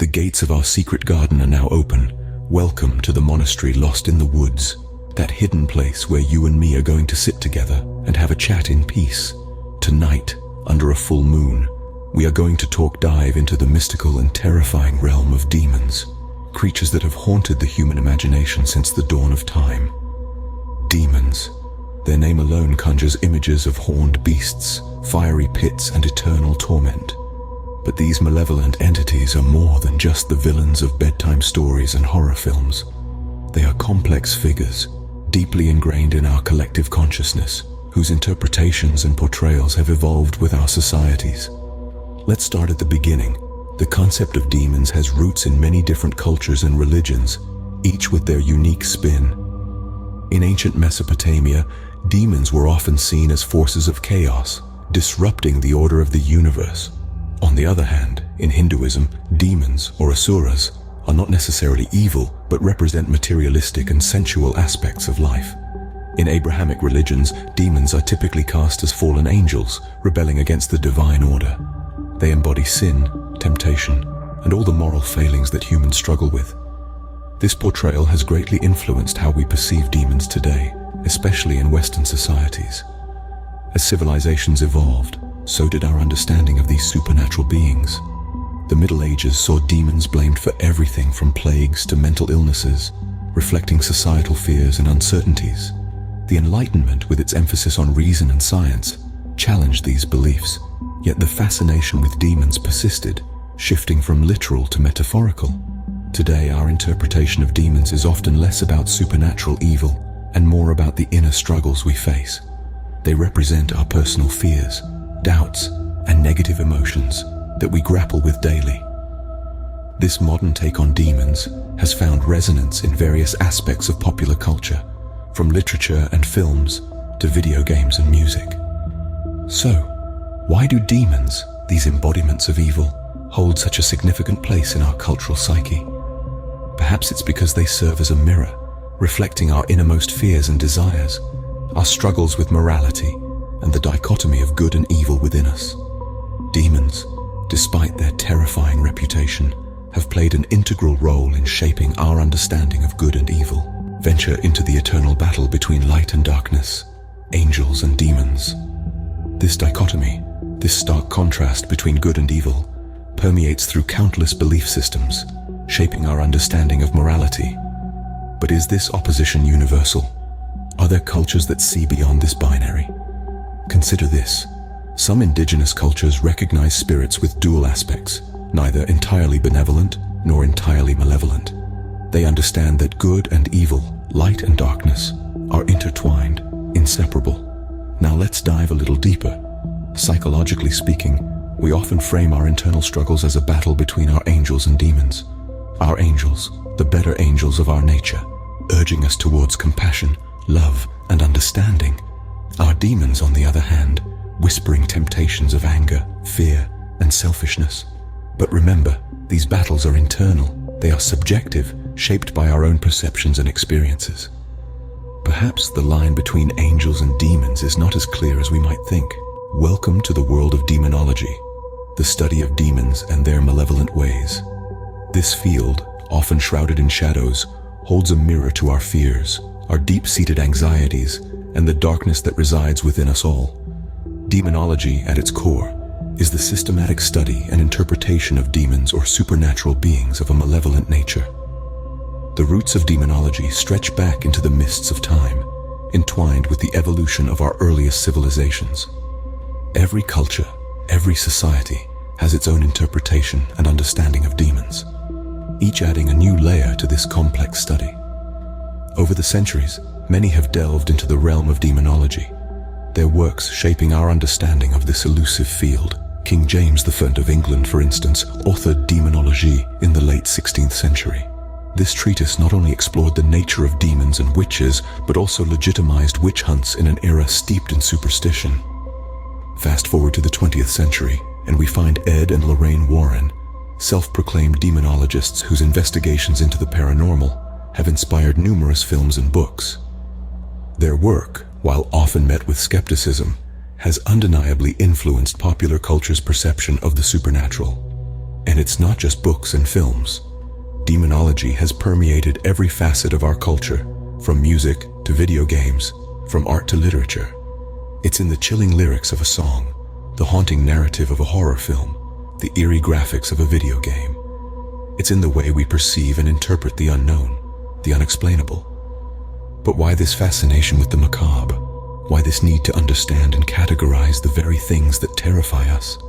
gates of our secret garden are now open. Welcome to the monastery lost in the woods, that hidden place where you and me are going to sit together and have a chat in peace. Tonight, under a full moon, we are going to dive into the mystical and terrifying realm of demons, creatures that have haunted the human imagination since the dawn of time. Demons. Their name alone conjures images of horned beasts, fiery pits, and eternal torment. But these malevolent entities are more than just the villains of bedtime stories and horror films. They are complex figures, deeply ingrained in our collective consciousness, whose interpretations and portrayals have evolved with our societies. Let's start at the beginning. The concept of demons has roots in many different cultures and religions, each with their unique spin. In ancient Mesopotamia, demons were often seen as forces of chaos, disrupting the order of the universe. On the other hand, in Hinduism, demons, or asuras, are not necessarily evil, but represent materialistic and sensual aspects of life. In Abrahamic religions, demons are typically cast as fallen angels, rebelling against the divine order. They embody sin, temptation, and all the moral failings that humans struggle with. This portrayal has greatly influenced how we perceive demons today, especially in Western societies. As civilizations evolved, so did our understanding of these supernatural beings. The Middle Ages saw demons blamed for everything from plagues to mental illnesses, reflecting societal fears and uncertainties. The Enlightenment, with its emphasis on reason and science, challenged these beliefs, yet the fascination with demons persisted, shifting from literal to metaphorical. Today, our interpretation of demons is often less about supernatural evil and more about the inner struggles we face. They represent our personal fears, doubts, and negative emotions that we grapple with daily. This modern take on demons has found resonance in various aspects of popular culture, from literature and films to video games and music. So, why do demons, these embodiments of evil, hold such a significant place in our cultural psyche? Perhaps it's because they serve as a mirror, reflecting our innermost fears and desires, our struggles with morality, and the dichotomy of good and evil within us. Demons, despite their terrifying reputation, have played an integral role in shaping our understanding of good and evil. Venture into the eternal battle between light and darkness, angels and demons. This dichotomy, this stark contrast between good and evil, permeates through countless belief systems, shaping our understanding of morality. But is this opposition universal? Are there cultures that see beyond this binary? Consider this. Some indigenous cultures recognize spirits with dual aspects, neither entirely benevolent nor entirely malevolent. They understand that good and evil, light and darkness, are intertwined, inseparable. Now let's dive a little deeper. Psychologically speaking, we often frame our internal struggles as a battle between our angels and demons. Our angels, the better angels of our nature, urging us towards compassion, love, and understanding. Our demons, on the other hand, whispering temptations of anger, fear, and selfishness. But remember, these battles are internal. They are subjective, shaped by our own perceptions and experiences. Perhaps the line between angels and demons is not as clear as we might think. Welcome to the world of demonology, the study of demons and their malevolent ways. This field, often shrouded in shadows, holds a mirror to our fears, our deep-seated anxieties, and the darkness that resides within us all. Demonology, at its core, is the systematic study and interpretation of demons or supernatural beings of a malevolent nature. The roots of demonology stretch back into the mists of time, entwined with the evolution of our earliest civilizations. Every culture, every society, has its own interpretation and understanding of demons, each adding a new layer to this complex study. Over the centuries, many have delved into the realm of demonology, their works shaping our understanding of this elusive field. King James I of England, for instance, authored Demonology in the late 16th century. This treatise not only explored the nature of demons and witches, but also legitimized witch hunts in an era steeped in superstition. Fast forward to the 20th century, and we find Ed and Lorraine Warren, self-proclaimed demonologists whose investigations into the paranormal have inspired numerous films and books. Their work, while often met with skepticism, has undeniably influenced popular culture's perception of the supernatural. And it's not just books and films. Demonology has permeated every facet of our culture, from music to video games, from art to literature. It's in the chilling lyrics of a song, the haunting narrative of a horror film, the eerie graphics of a video game. It's in the way we perceive and interpret the unknown, the unexplainable. But why this fascination with the macabre? Why this need to understand and categorize the very things that terrify us?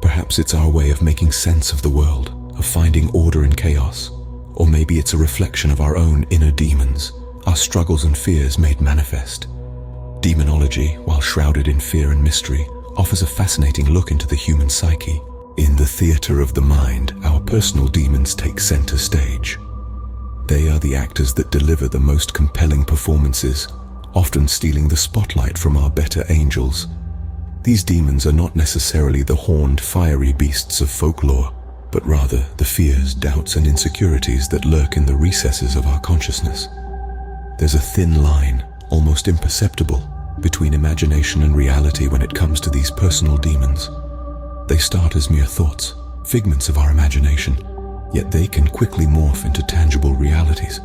Perhaps it's our way of making sense of the world, of finding order in chaos. Or maybe it's a reflection of our own inner demons, our struggles and fears made manifest. Demonology, while shrouded in fear and mystery, offers a fascinating look into the human psyche. In the theater of the mind, our personal demons take center stage. They are the actors that deliver the most compelling performances, often stealing the spotlight from our better angels. These demons are not necessarily the horned, fiery beasts of folklore, but rather the fears, doubts, and insecurities that lurk in the recesses of our consciousness. There's a thin line, almost imperceptible, between imagination and reality when it comes to these personal demons. They start as mere thoughts, figments of our imagination, yet they can quickly morph into tangible realities.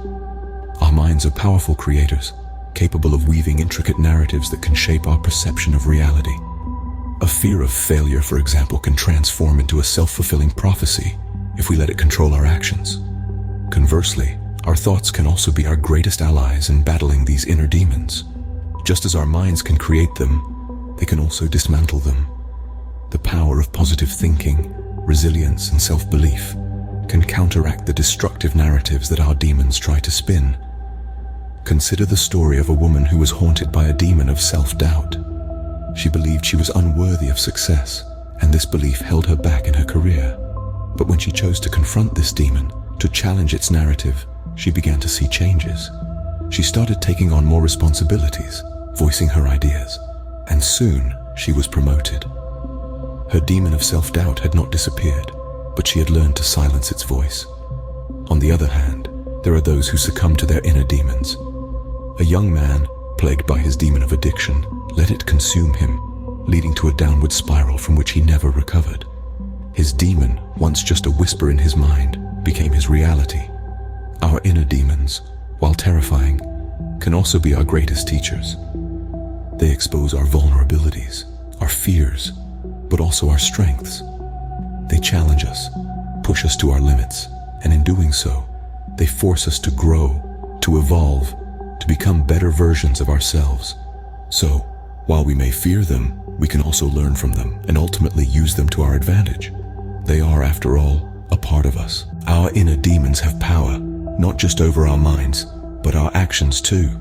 Our minds are powerful creators, capable of weaving intricate narratives that can shape our perception of reality. A fear of failure, for example, can transform into a self-fulfilling prophecy if we let it control our actions. Conversely, our thoughts can also be our greatest allies in battling these inner demons. Just as our minds can create them, they can also dismantle them. The power of positive thinking, resilience, and self-belief can counteract the destructive narratives that our demons try to spin. Consider the story of a woman who was haunted by a demon of self-doubt. She believed she was unworthy of success, and this belief held her back in her career. But when she chose to confront this demon, to challenge its narrative, she began to see changes. She started taking on more responsibilities, voicing her ideas, and soon she was promoted. Her demon of self-doubt had not disappeared, but she had learned to silence its voice. On the other hand, there are those who succumb to their inner demons. A young man, plagued by his demon of addiction, let it consume him, leading to a downward spiral from which he never recovered. His demon, once just a whisper in his mind, became his reality. Our inner demons, while terrifying, can also be our greatest teachers. They expose our vulnerabilities, our fears, but also our strengths. They challenge us, push us to our limits, and in doing so, they force us to grow, to evolve, to become better versions of ourselves. So, while we may fear them, we can also learn from them and ultimately use them to our advantage. They are, after all, a part of us. Our inner demons have power, not just over our minds, but our actions too.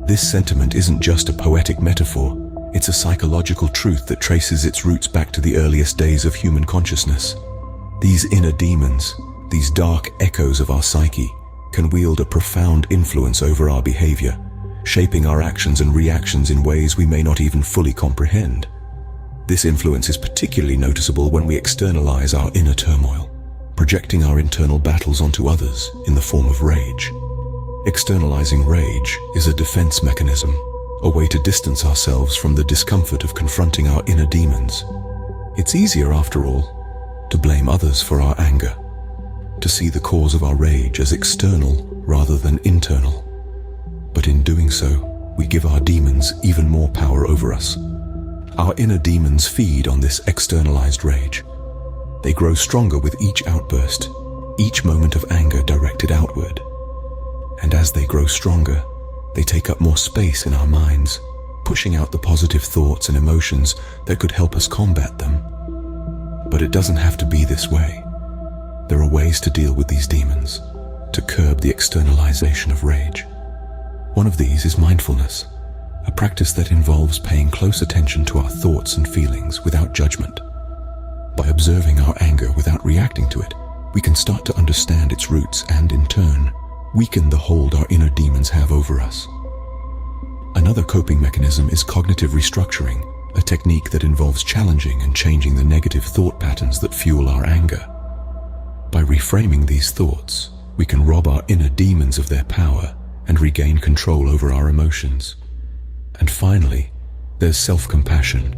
This sentiment isn't just a poetic metaphor, it's a psychological truth that traces its roots back to the earliest days of human consciousness. These inner demons, these dark echoes of our psyche, can wield a profound influence over our behavior, shaping our actions and reactions in ways we may not even fully comprehend. This influence is particularly noticeable when we externalize our inner turmoil, projecting our internal battles onto others in the form of rage. Externalizing rage is a defense mechanism, a way to distance ourselves from the discomfort of confronting our inner demons. It's easier, after all, to blame others for our anger, to see the cause of our rage as external rather than internal. But in doing so, we give our demons even more power over us. Our inner demons feed on this externalized rage. They grow stronger with each outburst, each moment of anger directed outward. And as they grow stronger, they take up more space in our minds, pushing out the positive thoughts and emotions that could help us combat them. But it doesn't have to be this way. There are ways to deal with these demons, to curb the externalization of rage. One of these is mindfulness, a practice that involves paying close attention to our thoughts and feelings without judgment. By observing our anger without reacting to it, we can start to understand its roots and, in turn, weaken the hold our inner demons have over us. Another coping mechanism is cognitive restructuring, a technique that involves challenging and changing the negative thought patterns that fuel our anger. By reframing these thoughts, we can rob our inner demons of their power and regain control over our emotions. And finally, there's self-compassion,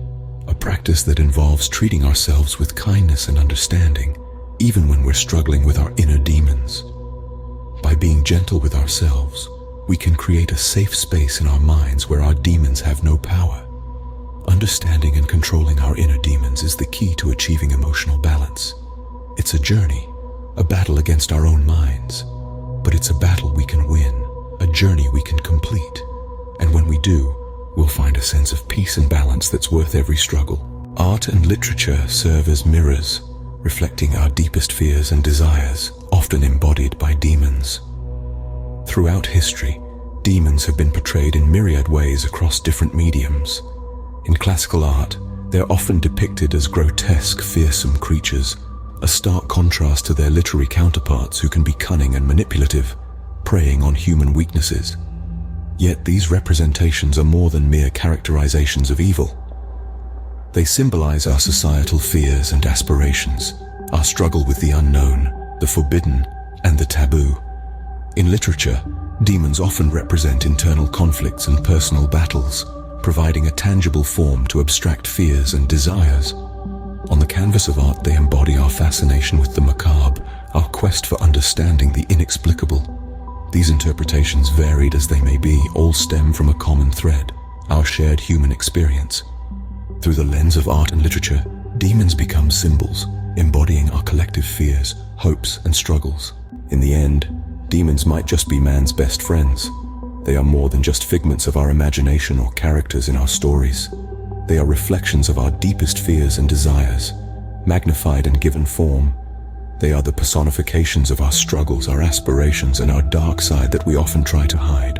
a practice that involves treating ourselves with kindness and understanding, even when we're struggling with our inner demons. By being gentle with ourselves, we can create a safe space in our minds where our demons have no power. Understanding and controlling our inner demons is the key to achieving emotional balance. It's a journey, a battle against our own minds, but it's a battle we can win, a journey we can complete. And when we do, we'll find a sense of peace and balance that's worth every struggle. Art and literature serve as mirrors, reflecting our deepest fears and desires, often embodied by demons. Throughout history, demons have been portrayed in myriad ways across different mediums. In classical art, they're often depicted as grotesque, fearsome creatures, a stark contrast to their literary counterparts who can be cunning and manipulative, preying on human weaknesses. Yet these representations are more than mere characterizations of evil. They symbolize our societal fears and aspirations, our struggle with the unknown, the forbidden, and the taboo. In literature, demons often represent internal conflicts and personal battles, providing a tangible form to abstract fears and desires. On the canvas of art, they embody our fascination with the macabre, our quest for understanding the inexplicable. These interpretations, varied as they may be, all stem from a common thread, our shared human experience. Through the lens of art and literature, demons become symbols, embodying our collective fears, hopes, and struggles. In the end, demons might just be man's best friends. They are more than just figments of our imagination or characters in our stories. They are reflections of our deepest fears and desires, magnified and given form. They are the personifications of our struggles, our aspirations, and our dark side that we often try to hide.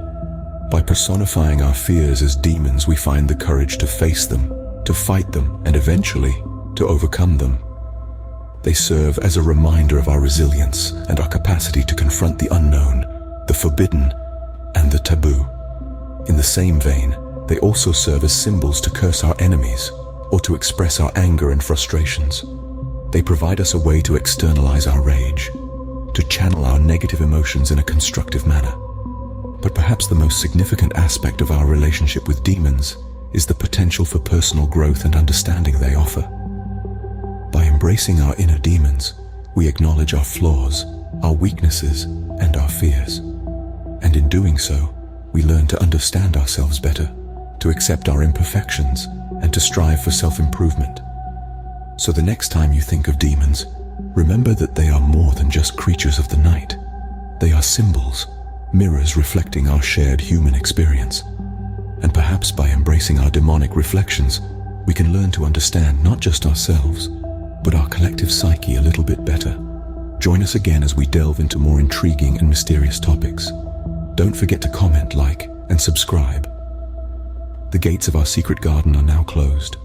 By personifying our fears as demons, we find the courage to face them, to fight them, and eventually, to overcome them. They serve as a reminder of our resilience and our capacity to confront the unknown, the forbidden, and the taboo. In the same vein, they also serve as symbols to curse our enemies or to express our anger and frustrations. They provide us a way to externalize our rage, to channel our negative emotions in a constructive manner. But perhaps the most significant aspect of our relationship with demons is the potential for personal growth and understanding they offer. By embracing our inner demons, we acknowledge our flaws, our weaknesses, and our fears. And in doing so, we learn to understand ourselves better, to accept our imperfections, and to strive for self-improvement. So the next time you think of demons, remember that they are more than just creatures of the night. They are symbols, mirrors reflecting our shared human experience. And perhaps by embracing our demonic reflections, we can learn to understand not just ourselves, but our collective psyche a little bit better. Join us again as we delve into more intriguing and mysterious topics. Don't forget to comment, like, and subscribe. The gates of our secret garden are now closed.